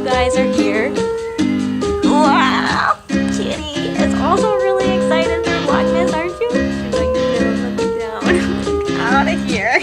guys are here. Wow! Kitty is also really excited for Vlogmas, aren't you? She's like, no, let me down. Out of here.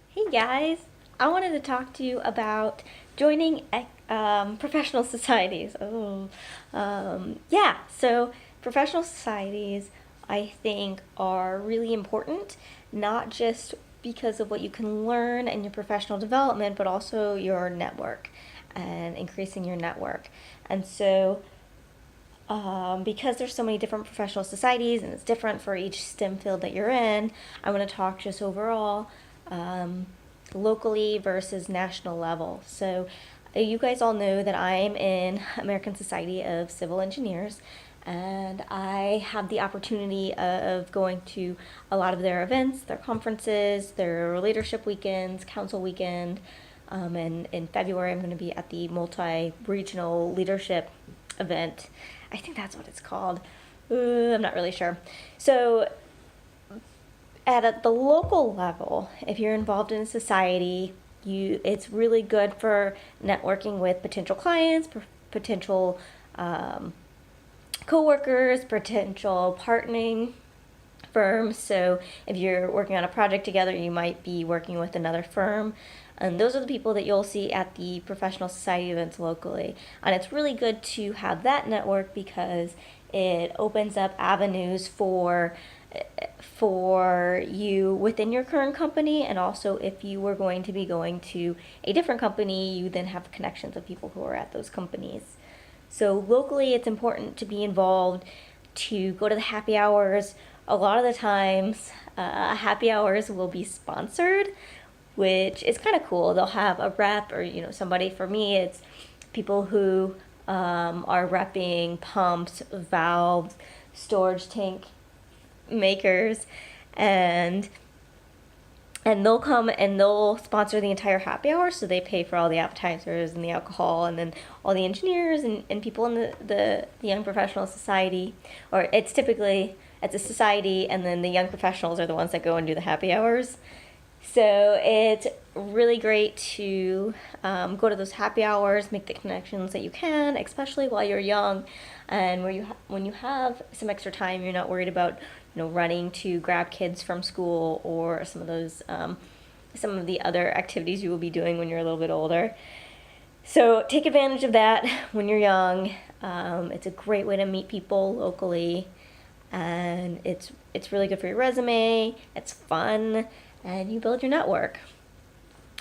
Hey guys, I wanted to talk to you about joining professional societies. So professional societies I think are really important, not just because of what you can learn in your professional development, but also your network and increasing your network. And so because there's so many different professional societies and it's different for each STEM field that you're in, I want to talk just overall locally versus national level. So you guys all know that I'm in American Society of Civil Engineers, and I have the opportunity of going to a lot of their events, their conferences, their leadership weekends, council weekend, and in February I'm going to be at the multi-regional leadership event. I think that's what it's called. I'm not really sure. So at the local level, if you're involved in a society, it's really good for networking with potential clients, potential co-workers, potential partnering firms. So if you're working on a project together, you might be working with another firm. And those are the people that you'll see at the professional society events locally. And it's really good to have that network because it opens up avenues for you within your current company, and also if you were going to be going to a different company, you then have connections of people who are at those companies. So locally, it's important to be involved, to go to the happy hours. A lot of the times, happy hours will be sponsored, which is kind of cool. They'll have a rep or somebody. For me, it's people who are repping pumps, valves, storage tank makers, and they'll come and they'll sponsor the entire happy hour, so they pay for all the appetizers and the alcohol, and then all the engineers and people in the young professional society, or it's a society, and then the young professionals are the ones that go and do the happy hours. So it's really great to go to those happy hours, make the connections that you can, especially while you're young, and when you have some extra time, you're not worried about running to grab kids from school or some of the other activities you will be doing when you're a little bit older. So take advantage of that when you're young. It's a great way to meet people locally, and it's really good for your resume. It's fun, and you build your network.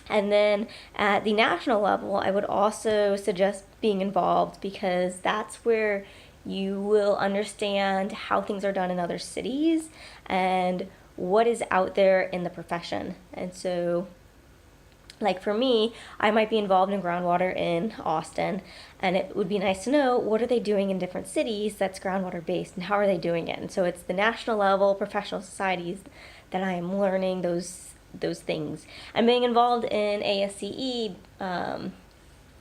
And then at the national level, I would also suggest being involved, because that's where you will understand how things are done in other cities and what is out there in the profession. And so, like for me, I might be involved in groundwater in Austin, and it would be nice to know what are they doing in different cities that's groundwater based, and how are they doing it. And so it's the national level professional societies that I am learning those things. And being involved in ASCE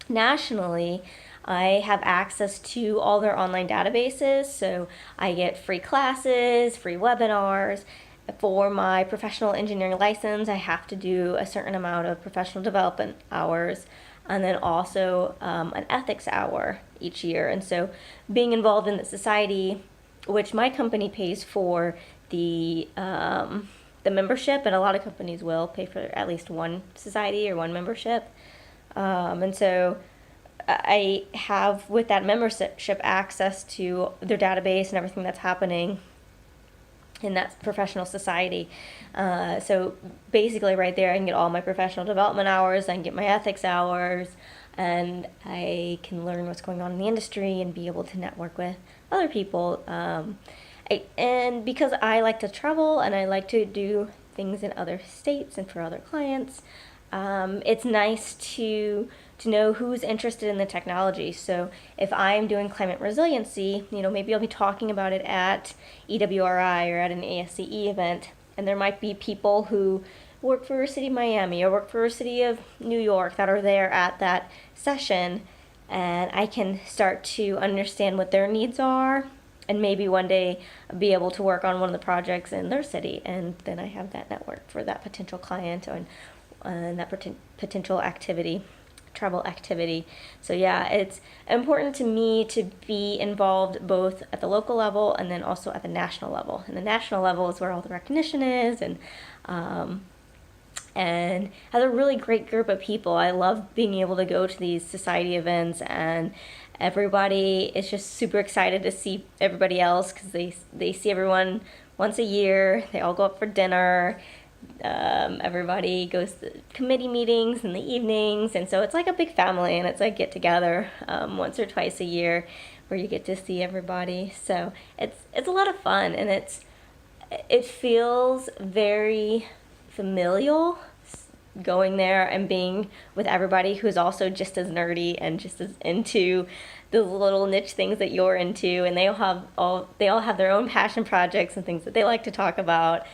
nationally, I have access to all their online databases, so I get free classes, free webinars. For my professional engineering license, I have to do a certain amount of professional development hours, and then also an ethics hour each year. And so being involved in the society, which my company pays for the membership, and a lot of companies will pay for at least one society or one membership. And so I have, with that membership, access to their database and everything that's happening in that professional society. So basically right there, I can get all my professional development hours, I can get my ethics hours, and I can learn what's going on in the industry and be able to network with other people. And because I like to travel and I like to do things in other states and for other clients, it's nice to know who's interested in the technology. So if I'm doing climate resiliency, maybe I'll be talking about it at EWRI or at an ASCE event, and there might be people who work for City of Miami or work for City of New York that are there at that session, and I can start to understand what their needs are, and maybe one day be able to work on one of the projects in their city, and then I have that network for that potential client and that potential travel activity. So yeah, it's important to me to be involved both at the local level and then also at the national level. And the national level is where all the recognition is, and has a really great group of people. I love being able to go to these society events, and everybody is just super excited to see everybody else, because they see everyone once a year. They all go up for dinner. Everybody goes to committee meetings in the evenings, and so it's like a big family, and it's like get together once or twice a year where you get to see everybody. So it's a lot of fun, and it feels very familial going there and being with everybody who's also just as nerdy and just as into the little niche things that you're into, and they all have their own passion projects and things that they like to talk about.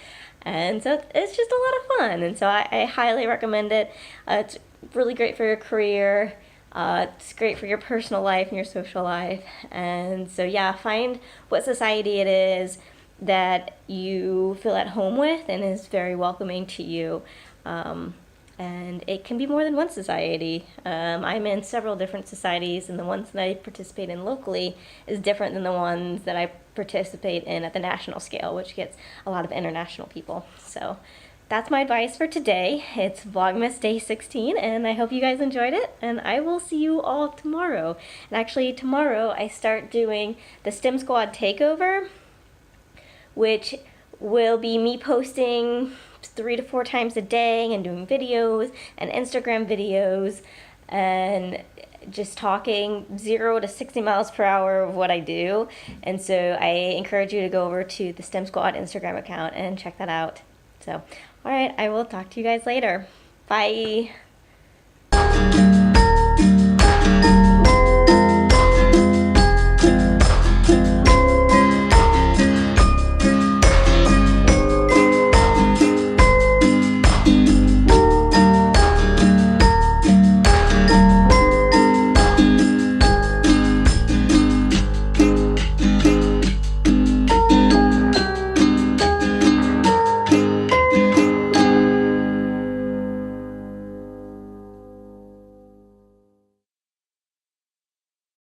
And so it's just a lot of fun, and so I highly recommend it. It's really great for your career. It's great for your personal life and your social life. And so yeah, find what society it is that you feel at home with and is very welcoming to you. And it can be more than one society. I'm in several different societies, and the ones that I participate in locally is different than the ones that I participate in at the national scale, which gets a lot of international people. So that's my advice for today. It's Vlogmas Day 16, and I hope you guys enjoyed it, and I will see you all tomorrow. And actually tomorrow I start doing the STEM Squad Takeover, which will be me posting 3 to 4 times a day and doing videos and Instagram videos and just talking 0 to 60 miles per hour of what I do. And so I encourage you to go over to the STEM Squad Instagram account and check that out. So, all right, I will talk to you guys later. Bye.